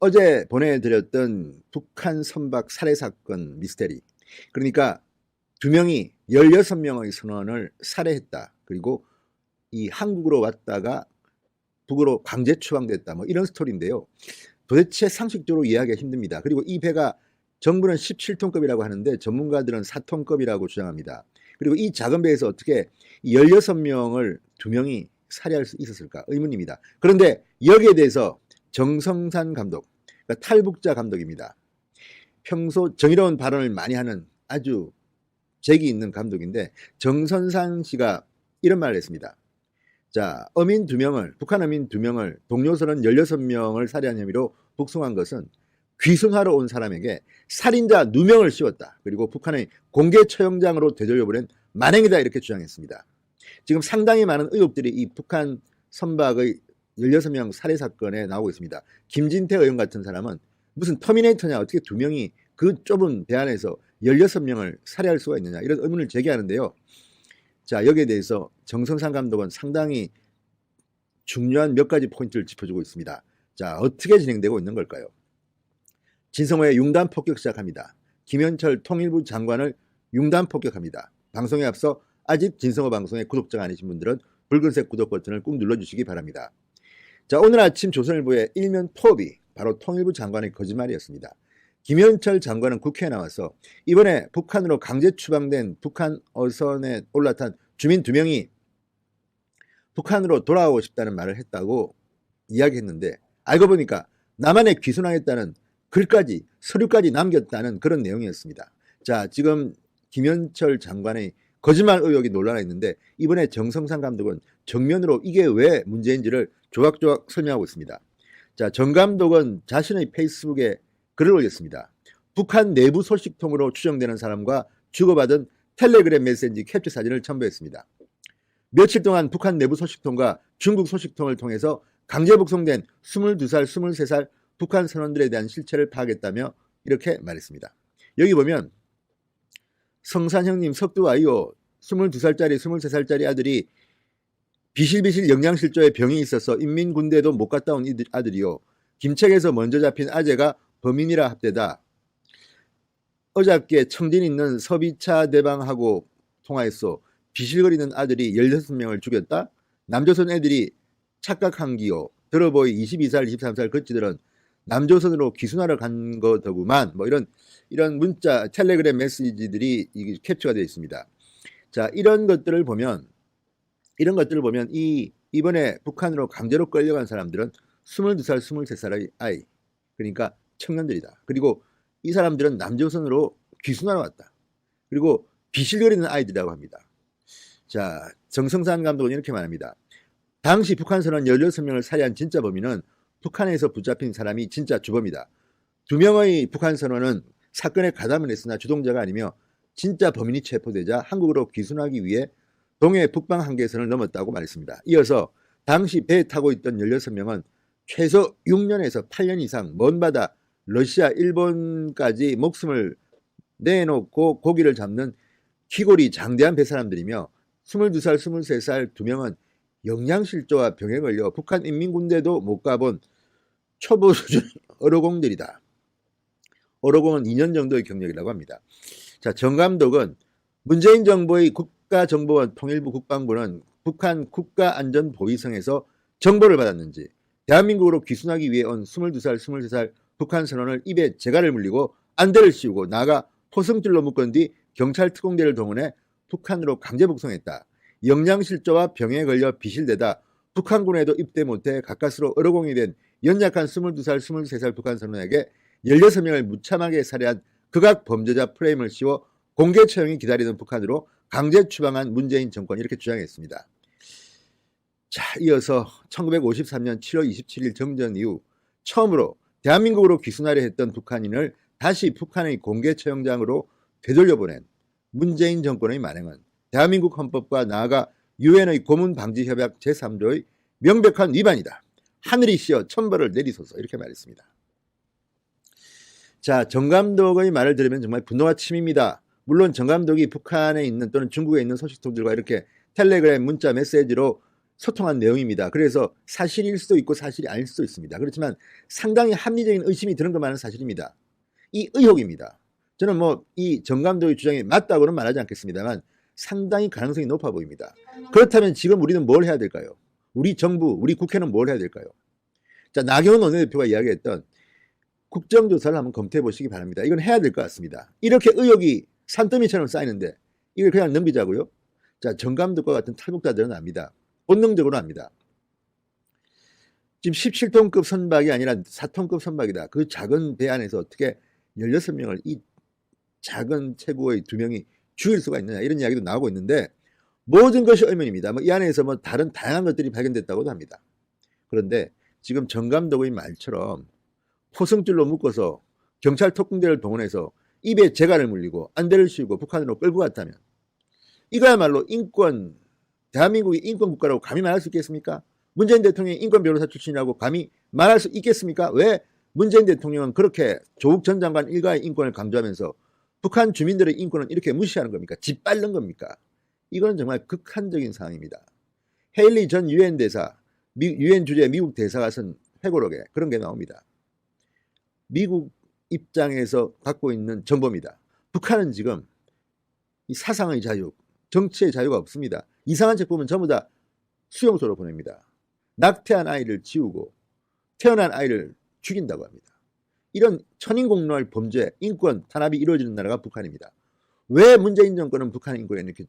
어제 보내드렸던 북한 선박 살해 사건 미스테리. 그러니까 두 명이 16명의 선원을 살해했다. 그리고 이 한국으로 왔다가 북으로 강제 추방됐다. 뭐 이런 스토리인데요. 도대체 상식적으로 이해하기가 힘듭니다. 그리고 이 배가 정부는 17톤급이라고 하는데 전문가들은 4톤급이라고 주장합니다. 그리고 이 작은 배에서 어떻게 16명을 두 명이 살해할 수 있었을까 의문입니다. 그런데 여기에 대해서 정성산 감독, 그러니까 탈북자 감독입니다. 평소 정의로운 발언을 많이 하는 아주 재기 있는 감독인데 정선산 씨가 이런 말을 했습니다. 자, 북한 어민 2명을 동료선원 16명을 살해한 혐의로 북송한 것은 귀순하러 온 사람에게 살인자 누명을 씌웠다. 그리고 북한의 공개 처형장으로 되돌려보낸 만행이다 이렇게 주장했습니다. 지금 상당히 많은 의혹들이 이 북한 선박의 16명 살해 사건에 나오고 있습니다. 김진태 의원 같은 사람은 무슨 터미네이터냐 어떻게 2명이 그 좁은 배 안에서 16명을 살해할 수가 있느냐 이런 의문을 제기하는데요. 자, 여기에 대해서 정성산 감독은 상당히 중요한 몇 가지 포인트를 짚어주고 있습니다. 자, 어떻게 진행되고 있는 걸까요? 진성호의 융단 폭격 시작합니다. 김현철 통일부 장관을 융단 폭격합니다. 방송에 앞서 아직 진성호 방송의 구독자가 아니신 분들은 붉은색 구독 버튼을 꾹 눌러주시기 바랍니다. 자, 오늘 아침 조선일보의 일면 포업이 바로 통일부 장관의 거짓말이었습니다. 김현철 장관은 국회에 나와서 이번에 북한으로 강제 추방된 북한 어선에 올라탄 주민 2명이 북한으로 돌아오고 싶다는 말을 했다고 이야기했는데 알고 보니까 남한에 귀순하겠다는 글까지 서류까지 남겼다는 그런 내용이었습니다. 자, 지금 김현철 장관의 거짓말 의혹이 논란이 있는데 이번에 정성산 감독은 정면으로 이게 왜 문제인지를 조각조각 설명하고 있습니다. 자, 정 감독은 자신의 페이스북에 글을 올렸습니다. 북한 내부 소식통으로 추정되는 사람과 주고받은 텔레그램 메시지 캡처 사진을 첨부했습니다. 며칠 동안 북한 내부 소식통과 중국 소식통을 통해서 강제 북송된 22살, 23살 북한 선원들에 대한 실체를 파악했다며 이렇게 말했습니다. 여기 보면 성산 형님 석두와요 22살짜리 23살짜리 아들이 비실비실 영양실조에 병이 있어서 인민군대도 못 갔다 온 아들이요. 김책에서 먼저 잡힌 아재가 범인이라 합대다. 어저께 청진 있는 서비차 대방하고 통화했어. 비실거리는 아들이 16명을 죽였다. 남조선 애들이 착각한 기요. 들어보이 22살 23살 거치들은 남조선으로 귀순하러 간 거더구만. 뭐 이런 문자 텔레그램 메시지들이 캡처가 되어 있습니다. 자, 이런 것들을 보면 이번에 북한으로 강제로 끌려간 사람들은 22살 23살의 아이, 그러니까 청년들이다. 그리고 이 사람들은 남조선으로 귀순하러 왔다. 그리고 비실거리는 아이들이라고 합니다. 자, 정성산 감독은 이렇게 말합니다. 당시 북한 선원 16명을 살해한 진짜 범인은 북한에서 붙잡힌 사람이 진짜 주범이다. 2명의 북한 선원은 사건에 가담을 했으나 주동자가 아니며 진짜 범인이 체포되자 한국으로 귀순하기 위해 동해 북방 한계선을 넘었다고 말했습니다. 이어서 당시 배에 타고 있던 16명은 최소 6년에서 8년 이상 먼 바다 러시아, 일본까지 목숨을 내놓고 고기를 잡는 키골이 장대한 배사람들이며 22살, 23살 2명은 영양실조와 병에 걸려 북한 인민군대도 못 가본 초보 수준 어로공들이다. 어로공은 2년 정도의 경력이라고 합니다. 자, 정 감독은 문재인 정부의 국가정보원 통일부 국방부는 북한 국가안전보위성에서 정보를 받았는지 대한민국으로 귀순하기 위해 온 22살, 23살 북한 선원을 입에 재갈을 물리고 안대를 씌우고 나가 포승줄로 묶은 뒤 경찰 특공대를 동원해 북한으로 강제 북송했다. 영양실조와 병에 걸려 비실대다 북한군에도 입대 못해 가까스로 어로공이 된 연약한 22살, 23살 북한 선원에게 16명을 무참하게 살해한 극악 범죄자 프레임을 씌워 공개 처형이 기다리는 북한으로 강제 추방한 문재인 정권 이렇게 주장했습니다. 자, 이어서 1953년 7월 27일 정전 이후 처음으로 대한민국으로 귀순하려 했던 북한인을 다시 북한의 공개 처형장으로 되돌려보낸 문재인 정권의 만행은 대한민국 헌법과 나아가 유엔의 고문 방지 협약 제3조의 명백한 위반이다. 하늘이 씌어 천벌을 내리소서 이렇게 말했습니다. 자, 정 감독의 말을 들으면 정말 분노가 치밉니다. 물론 정 감독이 북한에 있는 또는 중국에 있는 소식통들과 이렇게 텔레그램 문자 메시지로 소통한 내용입니다. 그래서 사실일 수도 있고 사실이 아닐 수도 있습니다. 그렇지만 상당히 합리적인 의심이 드는 것만은 사실입니다. 이 의혹입니다. 저는 뭐 이 정 감독의 주장이 맞다고는 말하지 않겠습니다만 상당히 가능성이 높아 보입니다. 그렇다면 지금 우리는 뭘 해야 될까요? 우리 정부, 우리 국회는 뭘 해야 될까요? 자, 나경원 원내대표가 이야기했던 국정조사를 한번 검토해 보시기 바랍니다. 이건 해야 될 것 같습니다. 이렇게 의혹이 산더미처럼 쌓이는데 이걸 그냥 넘기자고요? 자, 정 감독과 같은 탈북자들은 압니다. 본능적으로 압니다. 지금 17톤급 선박이 아니라 4톤급 선박이다. 그 작은 배 안에서 어떻게 16명을 이 작은 체구의 2명이 죽일 수가 있느냐 이런 이야기도 나오고 있는데 모든 것이 의문입니다. 이 안에서 다른 다양한 것들이 발견됐다고도 합니다. 그런데 지금 정 감독의 말처럼 포승줄로 묶어서 경찰 특공대를 동원해서 입에 재갈을 물리고 안대를 씌우고 북한으로 끌고 갔다면 이거야말로 인권, 대한민국이 인권 국가라고 감히 말할 수 있겠습니까? 문재인 대통령이 인권 변호사 출신이라고 감히 말할 수 있겠습니까? 왜 문재인 대통령은 그렇게 조국 전 장관 일가의 인권을 강조하면서 북한 주민들의 인권은 이렇게 무시하는 겁니까? 짓밟는 겁니까? 이건 정말 극한적인 상황입니다. 헤일리 전 유엔 대사, 유엔 주재 미국 대사가 쓴 회고록에 그런 게 나옵니다. 미국 입장에서 갖고 있는 정보입니다. 북한은 지금 이 사상의 자유, 정치의 자유가 없습니다. 이상한 책 보면 전부 다 수용소로 보냅니다. 낙태한 아이를 지우고 태어난 아이를 죽인다고 합니다. 이런 천인공노할 범죄, 인권 탄압이 이루어지는 나라가 북한입니다. 왜 문재인 정권은 북한 인권에 이렇게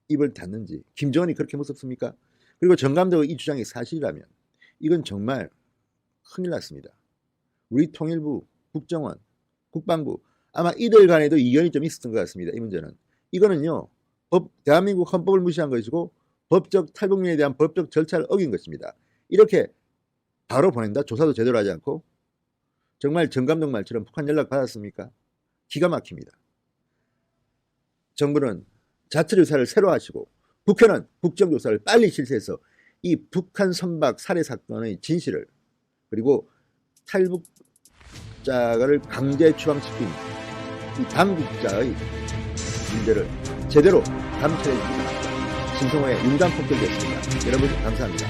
입을 닫는지, 김정은이 그렇게 무섭습니까? 그리고 정 감독의 이 주장이 사실이라면 이건 정말 큰일 났습니다. 우리 통일부, 국정원, 국방부 아마 이들 간에도 이견이 좀 있었던 것 같습니다. 이 문제는. 이거는요. 대한민국 헌법을 무시한 것이고 법적 탈북민에 대한 법적 절차를 어긴 것입니다. 이렇게 바로 보낸다? 조사도 제대로 하지 않고? 정말 정 감독 말처럼 북한 연락 받았습니까? 기가 막힙니다. 정부는 자체조사를 새로 하시고 국회는 국정조사를 빨리 실시해서 이 북한 선박 살해 사건의 진실을 그리고 탈북자를 강제 추방시킨 이 당국자의 문제를 제대로 감찰해 주기 바랍니다. 신성호의 윤단 폭격이었습니다. 여러분 감사합니다.